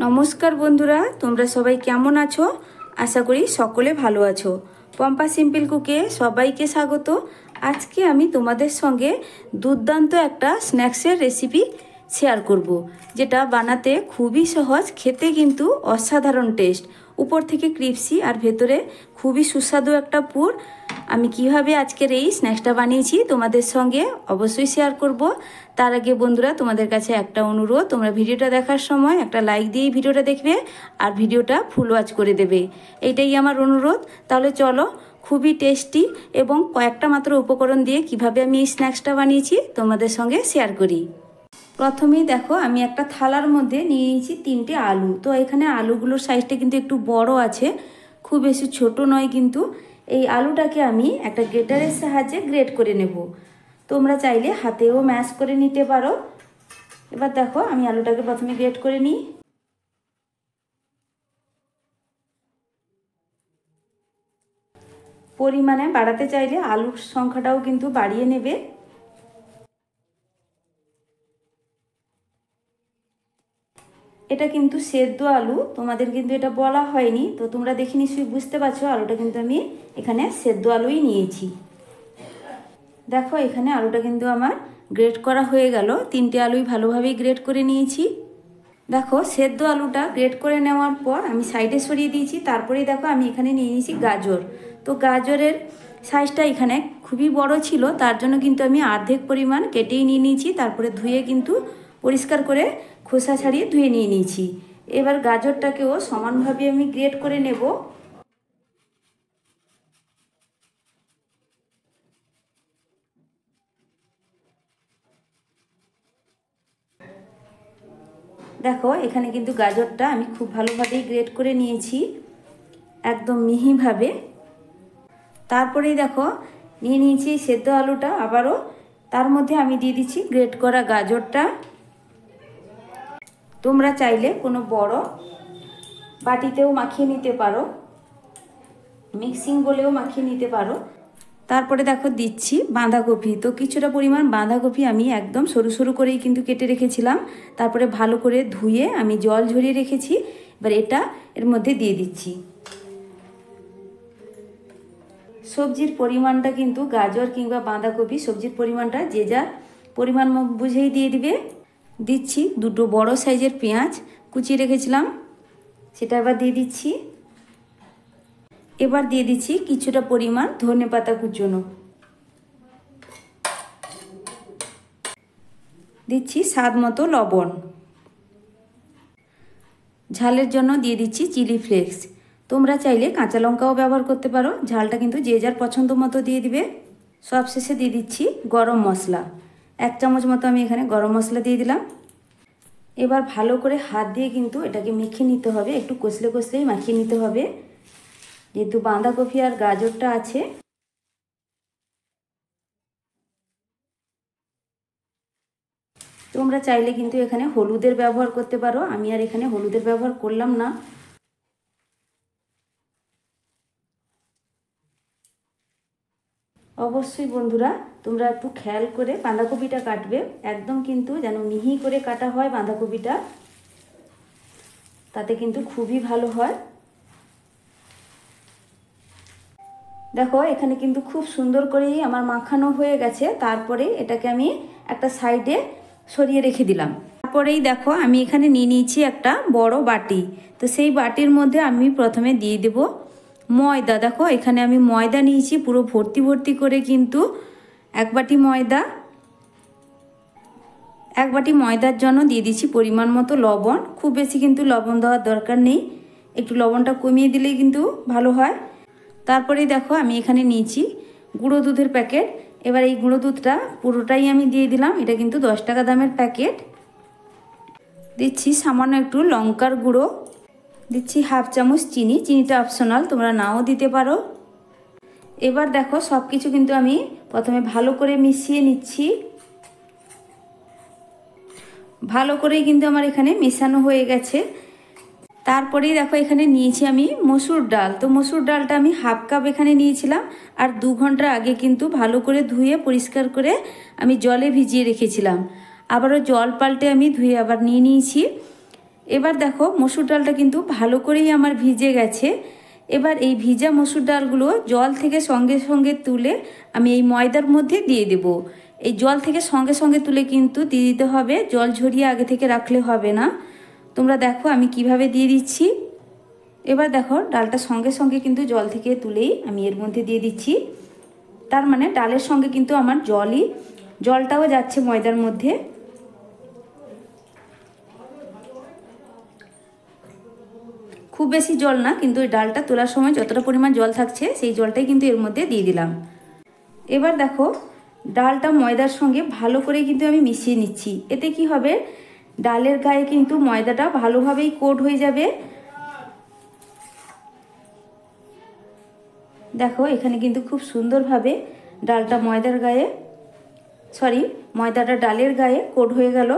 নমস্কার বন্ধুরা, তোমরা সবাই কেমন আছো? আশা করি সকলে ভালো আছো। পম্পা সিম্পল কুকে সবাইকে স্বাগত। আজকে আমি তোমাদের সঙ্গে দুর্দান্ত একটা স্ন্যাক্সের রেসিপি শেয়ার করব, যেটা বানাতে খুবই সহজ, খেতে কিন্তু অসাধারণ টেস্ট। উপর থেকে ক্রিপসি আর ভেতরে খুবই সুস্বাদু একটা পুর। আমি কিভাবে আজকের এই স্ন্যাক্সটা বানিয়েছি তোমাদের সঙ্গে অবশ্যই শেয়ার করব। তার আগে বন্ধুরা, তোমাদের কাছে একটা অনুরোধ, তোমরা ভিডিওটা দেখার সময় একটা লাইক দিয়ে ভিডিওটা দেখবে আর ভিডিওটা ফুল ওয়াচ করে দেবে, এইটাই আমার অনুরোধ। তাহলে চলো, খুবই টেস্টি এবং কয়েকটা মাত্র উপকরণ দিয়ে কিভাবে আমি এই স্ন্যাক্সটা বানিয়েছি তোমাদের সঙ্গে শেয়ার করি। প্রথমেই দেখো, আমি একটা থালার মধ্যে নিয়ে নিয়েছি 3টে আলু। তো এখানে আলুগুলোর সাইজটা কিন্তু একটু বড় আছে, খুব বেশি ছোট নয়। কিন্তু এই আলুটাকে আমি একটা গ্রেটারের সাহায্যে গ্রেট করে নেব। তোমরা চাইলে হাতেও ম্যাশ করে নিতে পারো। এবার দেখো, আমি আলুটাকে প্রথমে গ্রেট করে নিই। পরিমাণে বাড়াতে চাইলে আলুর সংখ্যাটাও কিন্তু বাড়িয়ে নেবে। এটা কিন্তু সেদ্ধ আলু, তোমাদের কিন্তু এটা বলা হয়নি, তো তোমরা দেখে নিশ্চয়ই বুঝতে পারছো আলুটা কিন্তু আমি এখানে সেদ্ধ আলুই নিয়েছি। দেখো, এখানে আলুটা কিন্তু আমার গ্রেট করা হয়ে গেল। 3টে আলুই ভালোভাবেই গ্রেট করে নিয়েছি। দেখো, সেদ্ধ আলুটা গ্রেট করে নেওয়ার পর আমি সাইডে সরিয়ে দিয়েছি। তারপরেই দেখো, আমি এখানে নিয়ে নিয়েছি গাজর। তো গাজরের সাইজটা এখানে খুবই বড় ছিল, তার জন্য কিন্তু আমি অর্ধেক পরিমাণ কেটেই নিয়ে নিয়েছি। তারপরে ধুয়ে কিন্তু পরিষ্কার করে খোসা ছাড়িয়ে ধুয়ে নিয়ে নিয়েছি। এবার গাজরটাকেও সমানভাবে আমি গ্রেট করে নেব। দেখো, এখানে কিন্তু গাজরটা আমি খুব ভালোভাবেই গ্রেট করে নিয়েছি, একদম মিহিভাবে। তারপরেই দেখো, নিয়ে নিয়েছি সেদ্ধ আলুটা আবারও, তার মধ্যে আমি দিয়ে দিচ্ছি গ্রেট করা গাজরটা। তোমরা চাইলে কোনো বড় বাটিতেও মাখিয়ে নিতে পারো, মিক্সিং বলেও মাখিয়ে নিতে পারো। তারপরে দেখো, দিচ্ছি বাঁধাকপি। তো কিছুটা পরিমাণ বাঁধাকপি আমি একদম সরু সরু করেই কিন্তু কেটে রেখেছিলাম। তারপরে ভালো করে ধুয়ে আমি জল ঝরিয়ে রেখেছি। এবার এটা এর মধ্যে দিয়ে দিচ্ছি। সবজির পরিমাণটা কিন্তু গাজর কিংবা বাঁধাকপি সবজির পরিমাণটা যে যার পরিমাণ বুঝেই দিয়ে দিবে। দিচ্ছি 2টো বড় সাইজের পেঁয়াজ কুচিয়ে রেখেছিলাম, সেটা এবার দিয়ে দিচ্ছি। এবার দিয়ে দিচ্ছি কিছুটা পরিমাণ ধনেপাতা কুচনো। দিচ্ছি স্বাদ মতো লবণ। ঝালের জন্য দিয়ে দিচ্ছি চিলি ফ্লেক্স। তোমরা চাইলে কাঁচা লঙ্কাও ব্যবহার করতে পারো, ঝালটা কিন্তু যে যার পছন্দ মতো দিয়ে দিবে। সবশেষে দিয়ে দিচ্ছি গরম মশলা। 1 চামচ মতো আমি এখানে গরম মশলা দিয়ে দিলাম। এবার ভালো করে হাত দিয়ে কিন্তু এটাকে মেখে নিতে হবে, একটু কষলে কষলেই মাখিয়ে নিতে হবে, যেহেতু বাঁধাকপি আর গাজরটা আছে। তোমরা চাইলে কিন্তু এখানে হলুদের ব্যবহার করতে পারো, আমি আর এখানে হলুদের ব্যবহার করলাম না। অবশ্যই বন্ধুরা, তোমরা একটু খেয়াল করে বাঁধাকপিটা কাটবে, একদম কিন্তু যেন মিহি করে কাটা হয় বাঁধাকপিটা, তাতে কিন্তু খুবই ভালো হয়। দেখো, এখানে কিন্তু খুব সুন্দর করেই আমার মাখানো হয়ে গেছে। তারপরে এটাকে আমি একটা সাইডে সরিয়ে রেখে দিলাম। তারপরেই দেখো, আমি এখানে নিয়ে নিয়েছি একটা বড় বাটি। তো সেই বাটির মধ্যে আমি প্রথমে দিয়ে দেব ময়দা। দেখো, এখানে আমি ময়দা নিয়েছি পুরো ভর্তি ভর্তি করে, কিন্তু 1 বাটি ময়দা। 1 বাটি ময়দার জন্য দিয়ে দিচ্ছি পরিমাণ মতো লবণ। খুব বেশি কিন্তু লবণ দেওয়ার দরকার নেই, একটু লবণটা কমিয়ে দিলেই কিন্তু ভালো হয়। তারপরেই দেখো, আমি এখানে নিয়েছি গুঁড়ো দুধের প্যাকেট। এবার এই গুঁড়ো দুধটা পুরোটাই আমি দিয়ে দিলাম। এটা কিন্তু 10 টাকা দামের প্যাকেট। দিচ্ছি সামান্য একটু লঙ্কার গুঁড়ো, দিচ্ছি 1/2 চামচ চিনি। চিনিটা অপশনাল, তোমরা নাও দিতে পারো। এবার দেখো, সব কিছু কিন্তু আমি প্রথমে ভালো করে মিশিয়ে নিচ্ছি। ভালো করেই কিন্তু আমার এখানে মেশানো হয়ে গেছে। তারপরেই দেখো, এখানে নিয়েছি আমি মসুর ডাল। তো মসুর ডালটা আমি 1/2 কাপ এখানে নিয়েছিলাম, আর 2 ঘন্টা আগে কিন্তু ভালো করে ধুয়ে পরিষ্কার করে আমি জলে ভিজিয়ে রেখেছিলাম। আবারও জল পাল্টে আমি ধুয়ে আবার নিয়ে নিয়েছি। এবার দেখো মসুর ডালটা কিন্তু ভালো করেই আমার ভিজে গেছে। এবার এই ভিজা মসুর ডালগুলো জল থেকে সঙ্গে সঙ্গে তুলে আমি এই ময়দার মধ্যে দিয়ে দেব। এই জল থেকে সঙ্গে সঙ্গে তুলে কিন্তু দিয়ে দিতে হবে, জল ঝরিয়ে আগে থেকে রাখলে হবে না। তোমরা দেখো আমি কিভাবে দিয়ে দিচ্ছি। এবার দেখো ডালটা সঙ্গে সঙ্গে কিন্তু জল থেকে তুলেই আমি এর মধ্যে দিয়ে দিচ্ছি। তার মানে ডালের সঙ্গে কিন্তু আমার জলটাও যাচ্ছে ময়দার মধ্যে। খুব বেশি জল না, কিন্তু ওই ডালটা তোলার সময় যতটা পরিমাণ জল থাকছে সেই জলটাই কিন্তু এর মধ্যে দিয়ে দিলাম। এবার দেখো ডালটা ময়দার সঙ্গে ভালো করে কিন্তু আমি মিশিয়ে নিচ্ছি। এতে কি হবে, ডালের গায়ে কিন্তু ময়দাটা ভালোভাবেই কোট হয়ে যাবে। দেখো এখানে কিন্তু খুব সুন্দরভাবে ডালটা ময়দাটা ডালের গায়ে কোট হয়ে গেল।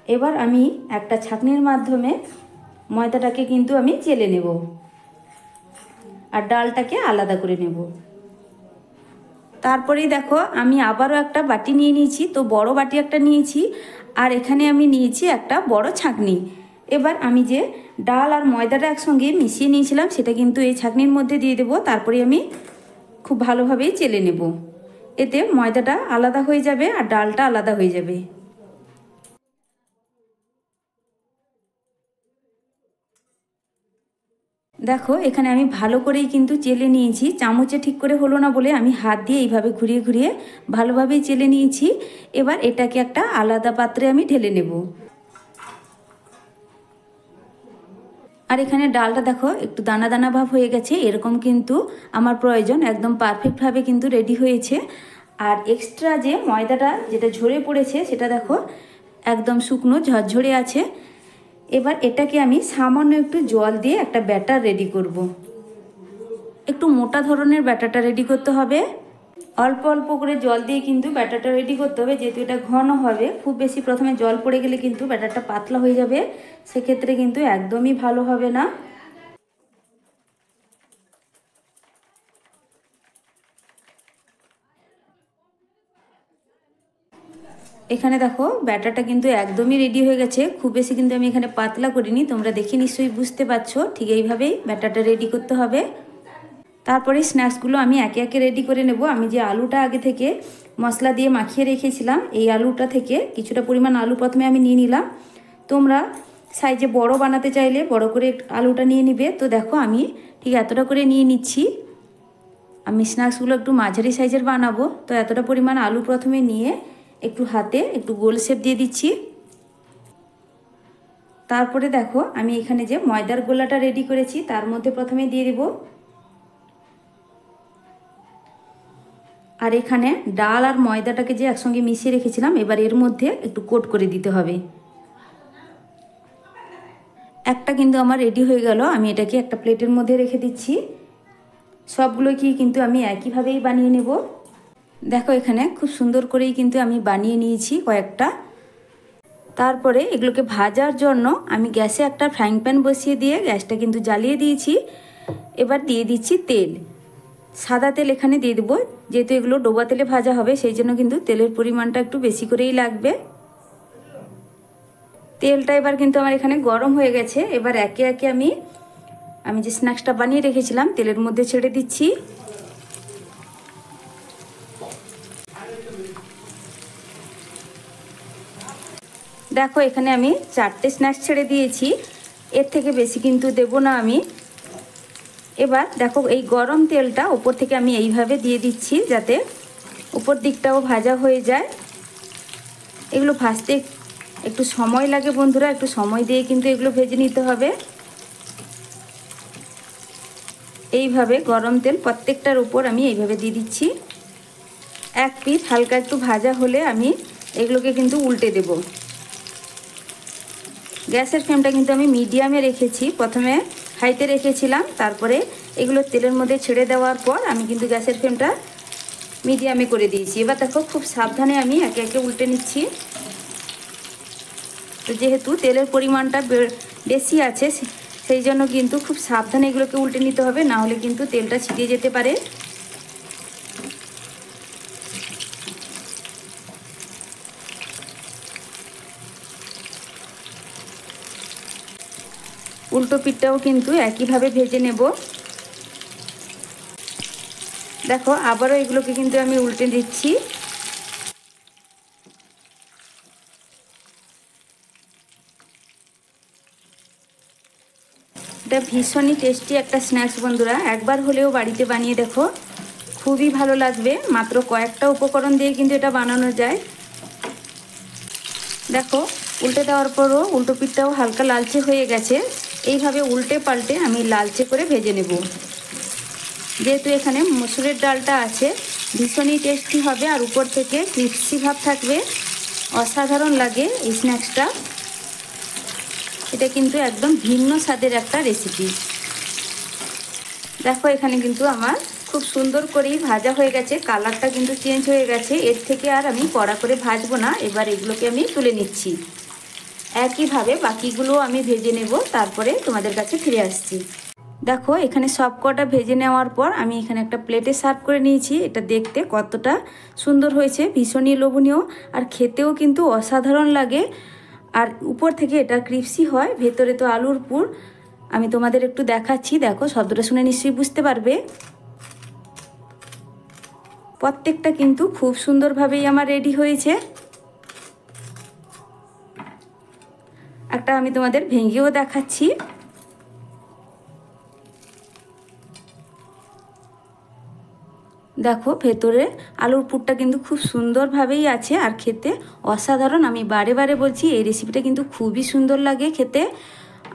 এবার আমি একটা ছাঁকনির মাধ্যমে ময়দাটাকে কিন্তু আমি চেলে নেব আর ডালটাকে আলাদা করে নেব। তারপরেই দেখো আমি আবারও একটা বাটি নিয়ে নিয়েছি, তো বড় বাটি একটা নিয়েছি আর এখানে আমি নিয়েছি একটা বড় ছাঁকনি। এবার আমি যে ডাল আর ময়দাটা একসঙ্গে মিশিয়ে নিয়েছিলাম সেটা কিন্তু এই ছাঁকনির মধ্যে দিয়ে দেবো। তারপরে আমি খুব ভালোভাবেই চেলে নেব, এতে ময়দাটা আলাদা হয়ে যাবে আর ডালটা আলাদা হয়ে যাবে। দেখো এখানে আমি ভালো করেই কিন্তু চেলে নিয়েছি, চামচে ঠিক করে হলো না বলে আমি হাত দিয়ে এইভাবে ঘুরিয়ে ঘুরিয়ে ভালোভাবেই চেলে নিয়েছি। এবার এটাকে একটা আলাদা পাত্রে আমি ঢেলে নেব। আর এখানে ডালটা দেখো একটু দানা দানা ভাব হয়ে গেছে, এরকম কিন্তু আমার প্রয়োজন, একদম পারফেক্টভাবে কিন্তু রেডি হয়েছে। আর এক্সট্রা যে ময়দাটা যেটা ঝরে পড়েছে সেটা দেখো একদম শুকনো ঝরঝরে আছে। এবার এটাকে আমি সামান্য একটু জল দিয়ে একটা ব্যাটার রেডি করব। একটু মোটা ধরনের ব্যাটারটা রেডি করতে হবে, অল্প অল্প করে জল দিয়ে কিন্তু ব্যাটারটা রেডি করতে হবে, যেহেতু এটা ঘন হবে। খুব বেশি প্রথমে জল পড়ে গেলে কিন্তু ব্যাটারটা পাতলা হয়ে যাবে, সেক্ষেত্রে কিন্তু একদমই ভালো হবে না। এখানে দেখো ব্যাটারটা কিন্তু একদমই রেডি হয়ে গেছে, খুব বেশি কিন্তু আমি এখানে পাতলা করিনি, তোমরা দেখে নিশ্চয়ই বুঝতে পারছো। ঠিক এইভাবেই ব্যাটারটা রেডি করতে হবে। তারপরে স্ন্যাক্সগুলো আমি একে একে রেডি করে নেব। আমি যে আলুটা আগে থেকে মশলা দিয়ে মাখিয়ে রেখেছিলাম, এই আলুটা থেকে কিছুটা পরিমাণ আলু প্রথমে আমি নিয়ে নিলাম। তোমরা সাইজে বড় বানাতে চাইলে বড় করে আলুটা নিয়ে নিবে। তো দেখো আমি ঠিক এতটা করে নিয়ে নিচ্ছি। আমি স্ন্যাক্সগুলো একটু মাঝারি সাইজের বানাবো, তো এতটা পরিমাণ আলু প্রথমে নিয়ে একটু হাতে একটু গোল শেপ দিয়ে দিচ্ছি। তারপরে দেখো আমি এখানে যে ময়দার গোলাটা রেডি করেছি তার মধ্যে প্রথমে দিয়ে দেব। আর এখানে ডাল আর ময়দাটাকে যে একসঙ্গে মিশিয়ে রেখেছিলাম, এবার এর মধ্যে একটু কোট করে দিতে হবে। একটা কিন্তু আমার রেডি হয়ে গেল, আমি এটাকে একটা প্লেটের মধ্যে রেখে দিচ্ছি। সবগুলো কি কিন্তু আমি একইভাবেই বানিয়ে নেব। দেখো এখানে খুব সুন্দর করেই কিন্তু আমি বানিয়ে নিয়েছি কয়েকটা। তারপরে এগুলোকে ভাজার জন্য আমি গ্যাসে একটা ফ্রাইং প্যান বসিয়ে দিয়ে গ্যাসটা কিন্তু জ্বালিয়ে দিয়েছি। এবার দিয়ে দিচ্ছি তেল, সাদা তেল এখানে দিয়ে দেবো, যেহেতু এগুলো ডোবা তেলে ভাজা হবে সেই জন্য কিন্তু তেলের পরিমাণটা একটু বেশি করেই লাগবে। তেলটা এবার কিন্তু আমার এখানে গরম হয়ে গেছে। এবার একে একে আমি যে স্ন্যাক্সটা বানিয়ে রেখেছিলাম তেলের মধ্যে ছেড়ে দিচ্ছি। দেখো এখানে আমি 4টে স্ন্যাক্স ছেড়ে দিয়েছি, এর থেকে বেশি কিন্তু দেব না আমি। এবার দেখো এই গরম তেলটা উপর থেকে আমি এইভাবে দিয়ে দিচ্ছি, যাতে উপর দিকটাও ভাজা হয়ে যায়। এগুলো ভাজতে একটু সময় লাগে বন্ধুরা, একটু সময় দিয়ে কিন্তু এগুলো ভেজে নিতে হবে। এইভাবে গরম তেল প্রত্যেকটার উপর আমি এইভাবে দিয়ে দিচ্ছি। এক পিঠ হালকা একটু ভাজা হলে আমি এগুলোকে কিন্তু উল্টে দেব। গ্যাসের ফ্লেমটা কিন্তু আমি মিডিয়ামে রেখেছি, প্রথমে হাইতে রেখেছিলাম, তারপরে এগুলো তেলের মধ্যে ছেড়ে দেওয়ার পর আমি কিন্তু গ্যাসের ফ্লেমটা মিডিয়ামে করে দিয়েছি। এবার দেখো খুব সাবধানে আমি একে একে উল্টে নিচ্ছি। তো যেহেতু তেলের পরিমাণটা বেশি আছে সেই জন্য কিন্তু খুব সাবধানে এগুলোকে উল্টে নিতে হবে, না হলে কিন্তু তেলটা ছিটিয়ে যেতে পারে। উল্টো পিঠটাও কিন্তু একইভাবে ভেজে নেব। দেখো আবারও এগুলোকে কিন্তু আমি উল্টে দিচ্ছি। এটা ভীষণই টেস্টি একটা স্ন্যাক্স বন্ধুরা, একবার হলেও বাড়িতে বানিয়ে দেখো, খুবই ভালো লাগবে। মাত্র কয়েকটা উপকরণ দিয়ে কিন্তু এটা বানানো যায়। দেখো উল্টে দেওয়ার পরও উল্টো পিঠটাও হালকা লালচে হয়ে গেছে। এইভাবে উল্টে পাল্টে আমি লালচে করে ভেজে নেব। যেহেতু এখানে মসুরের ডালটা আছে, ভীষণই টেস্টি হবে আর উপর থেকে ক্রিস্পি ভাব থাকবে। অসাধারণ লাগে এই স্ন্যাক্সটা। এটা কিন্তু একদম ভিন্ন স্বাদের একটা রেসিপি। দেখো এখানে কিন্তু আমার খুব সুন্দর করেই ভাজা হয়ে গেছে, কালারটা কিন্তু চেঞ্জ হয়ে গেছে। এর থেকে আর আমি কড়া করে ভাজবো না, এবার এগুলোকে আমি তুলে নিচ্ছি। একইভাবে বাকিগুলো আমি ভেজে নেব, তারপরে তোমাদের কাছে ফিরে আসছি। দেখো এখানে সব কটা ভেজে নেওয়ার পর আমি এখানে একটা প্লেটে সার্ভ করে নিয়েছি। এটা দেখতে কতটা সুন্দর হয়েছে, ভীষণই লোভনীয় আর খেতেও কিন্তু অসাধারণ লাগে। আর উপর থেকে এটা ক্রিস্পি হয়, ভেতরে তো আলুর পুর। আমি তোমাদের একটু দেখাচ্ছি, দেখো শব্দটা শুনে নিশ্চয়ই বুঝতে পারবে। প্রত্যেকটা কিন্তু খুব সুন্দরভাবেই আমার রেডি হয়েছে। একটা আমি তোমাদের ভেঙেও দেখাচ্ছি। দেখো ভেতরে আলুর পুরটা কিন্তু খুব সুন্দরভাবেই আছে আর খেতে অসাধারণ। আমি বারে বারে বলছি এই রেসিপিটা কিন্তু খুবই সুন্দর লাগে খেতে।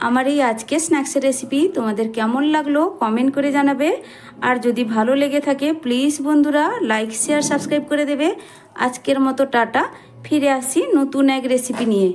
আমার এই আজকে স্ন্যাক্সের রেসিপি তোমাদের কেমন লাগলো কমেন্ট করে জানাবে। আর যদি ভালো লেগে থাকে প্লিজ বন্ধুরা লাইক শেয়ার সাবস্ক্রাইব করে দেবে। আজকের মতো টাটা, ফিরে আসি নতুন এক রেসিপি নিয়ে।